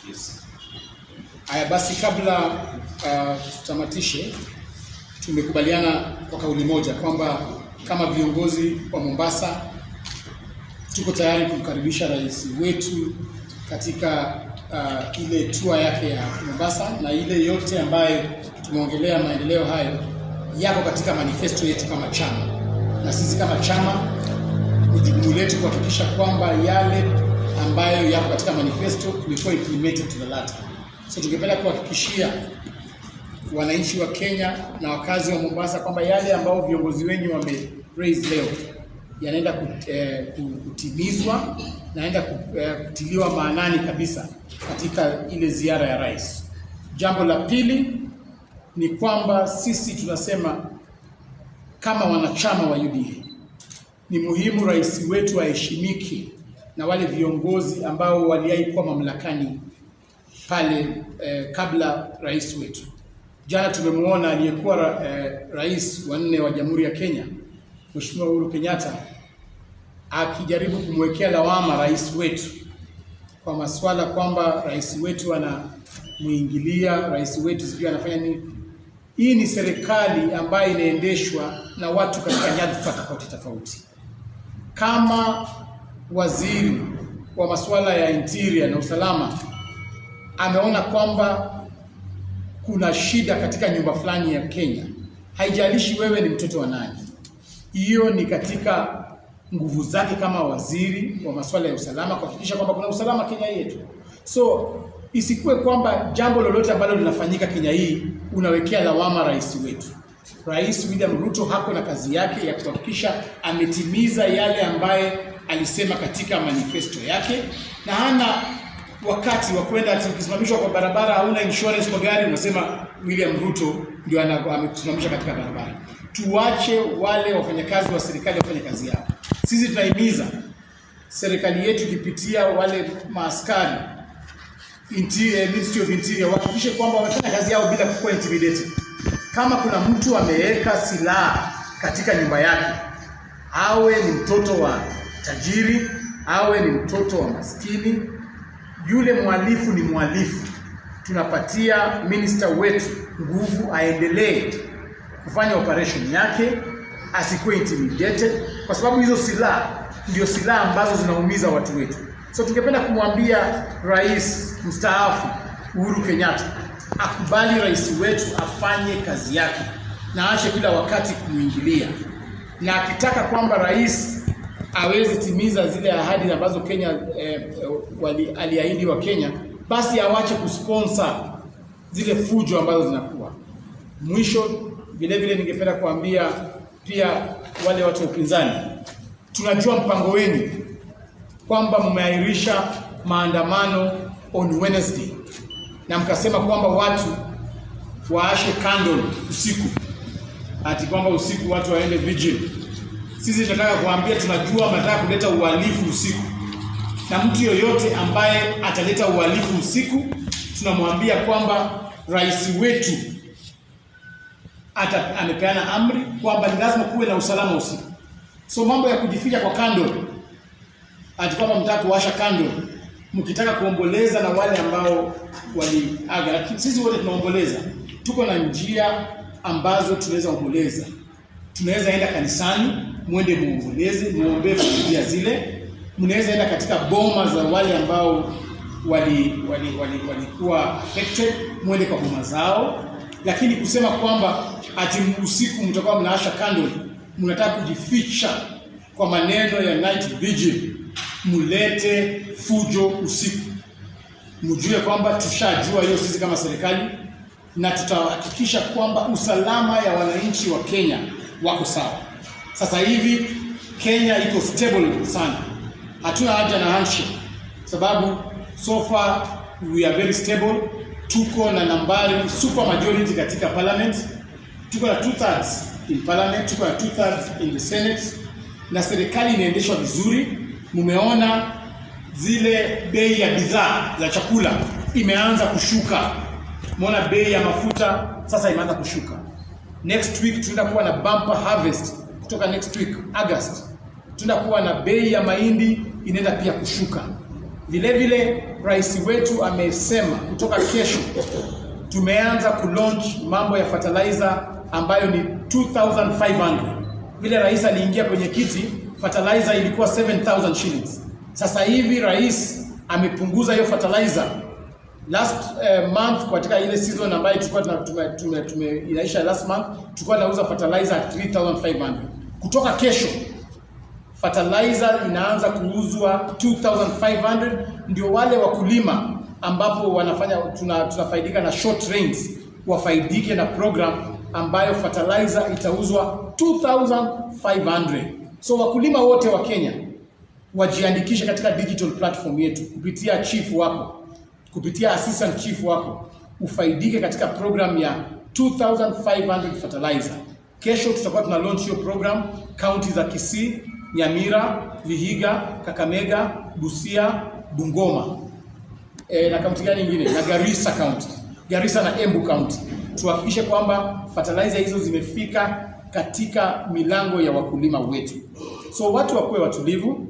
Yes. Haya basi, kabla tutamatishe, tumekubaliana kwa kauli moja kwamba kama viongozi wa Mombasa tuko tayari kumkaribisha rais wetu katika ile tour yake ya Mombasa, na ile yote ambayo tumeongelea maendeleo hayo yako katika manifesto yetu kama chama, na sisi kama chama ni jukumu letu kuhakikisha kwamba yale ambayo yako katika manifesto imekuwa implemented to the letter. So tungependa kuhakikishia wananchi wa Kenya na wakazi wa Mombasa kwamba yale ambao viongozi wenyu wame raise leo yanaenda kutimizwa na yanaenda kutiliwa maanani kabisa katika ile ziara ya rais. Jambo la pili ni kwamba sisi tunasema kama wanachama wa UDA ni muhimu rais wetu aheshimike na wale viongozi ambao waliaikuwa mamlakani pale kabla rais wetu. Jana tumemwona aliyekuwa rais wa 4 wa Jamhuri ya Kenya, Mheshimiwa Uhuru Kenyatta, akijaribu kumwekea lawama rais wetu kwa masuala kwamba rais wetu anamuingilia, rais wetu sijui anafanya nini. Hii ni serikali ambayo inaendeshwa na watu katika nyadhifa tofauti tofauti. Kama waziri wa masuala ya interior na usalama ameona kwamba kuna shida katika nyumba fulani ya Kenya, haijalishi wewe ni mtoto wa nani, hiyo ni katika nguvu zake kama waziri wa masuala ya usalama kuhakikisha kwamba kuna usalama Kenya yetu. So isikuwe kwamba jambo lolote ambalo linafanyika Kenya hii unawekea lawama rais wetu. Rais William Ruto hako na kazi yake ya kuhakikisha ametimiza yale ambaye alisema katika manifesto yake, na hana wakati wa kwenda ukisimamishwa kwa barabara hauna insurance kwa gari unasema William Ruto ndio amekusimamisha katika barabara. Tuache wale wafanyakazi wa serikali wafanye kazi yao. Sisi tunahimiza serikali yetu ikipitia wale maaskari Ministry of Interior wahakikishe kwamba wanafanya kazi yao bila kuwa intimidated. Kama kuna mtu ameweka silaha katika nyumba yake, awe ni mtoto wa tajiri, awe ni mtoto wa maskini, yule mhalifu ni mhalifu. Tunapatia minister wetu nguvu aendelee kufanya operation yake, asikuwe intimidated, kwa sababu hizo silaha ndio silaha ambazo zinaumiza watu wetu. So tungependa kumwambia rais mstaafu Uhuru Kenyatta akubali rais wetu afanye kazi yake na aache kila wakati kumuingilia, na akitaka kwamba rais aweze timiza zile ahadi ambazo Kenya aliahidi wa Kenya, basi awache kusponsor zile fujo ambazo zinakuwa. Mwisho vile vile ningependa kuambia pia wale watu wa upinzani, tunajua mpango wenu kwamba mmeahirisha maandamano on Wednesday na mkasema kwamba watu waashe candle usiku, ati kwamba usiku watu waende vigil. Sisi tunataka kuambia, tunajua mnataka kuleta uhalifu usiku, na mtu yoyote ambaye ataleta uhalifu usiku tunamwambia kwamba rais wetu amepeana amri kwamba ni lazima kuwe na usalama usiku. So mambo ya kujificha kwa candle, ati kwamba mtaka kuwasha candle mkitaka kuomboleza na wale ambao waliaga, lakini sisi wote tunaomboleza. Tuko na njia ambazo tunaweza omboleza. Tunaweza enda kanisani, muende muomboleze, muombe familia zile. Mnaweza enda katika boma za wale ambao walikuwa affected, muende kwa boma zao. Lakini kusema kwamba ati usiku mtakuwa mnaasha candle, mnataka kujificha kwa maneno ya night vigil, mulete fujo usiku, mjue kwamba tushajua hiyo sisi kama serikali, na tutahakikisha kwamba usalama ya wananchi wa Kenya wako sawa. Sasa hivi Kenya iko stable sana, hatuna haja na handshake, sababu so far we are very stable. Tuko na nambari super majority katika parliament, tuko na 2/3 in parliament, tuko na 2/3 in the senate, na serikali inaendeshwa vizuri. Mumeona zile bei ya bidhaa za chakula imeanza kushuka Muona bei ya mafuta sasa imeanza kushuka. Next week tunaenda kuwa na bumper harvest kutoka next week August. Tunaenda kuwa na bei ya mahindi inaenda pia kushuka. Vile vile rais wetu amesema kutoka kesho tumeanza kulaunch mambo ya fertilizer ambayo ni 2500. Vile rais aliingia kwenye kiti, fertilizer ilikuwa 7000 shillings. Sasa hivi rais amepunguza hiyo fertilizer. Last month katika ile season ambayo tulikuwa inaisha last month, tulikuwa tunauza fertilizer at 3500. Kutoka kesho fertilizer inaanza kuuzwa 2500. Ndio wale wakulima ambapo wanafanya tunafaidika na short rains wafaidike na program ambayo fertilizer itauzwa 2500. So wakulima wote wa Kenya wajiandikishe katika digital platform yetu kupitia chief wako, kupitia assistant chief wako, ufaidike katika program ya 2500 fertilizer. Kesho tutakuwa tuna launch hiyo program county za Kisii, Nyamira, Vihiga, Kakamega, Busia, Bungoma. Na county gani nyingine? Na Garissa county. Garissa na Embu county. Tuhakikishe kwamba fertilizer hizo zimefika katika milango ya wakulima wetu. So watu wakuwe watulivu,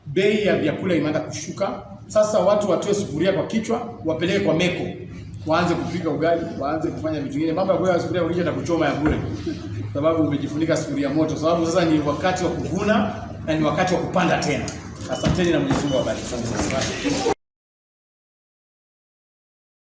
bei ya vyakula imeanza kushuka. Sasa watu watoe sufuria kwa kichwa, wapeleke kwa meko. Waanze kupika ugali, waanze kufanya vitu vingine. Mambo ya kuweka sufuria kwa kichwa na kuchoma ya bure. Sababu umejifunika sufuria moto. Sababu sasa ni wakati wa kuvuna na ni wakati wa kupanda tena. Asanteni na Mwenyezi Mungu awabariki.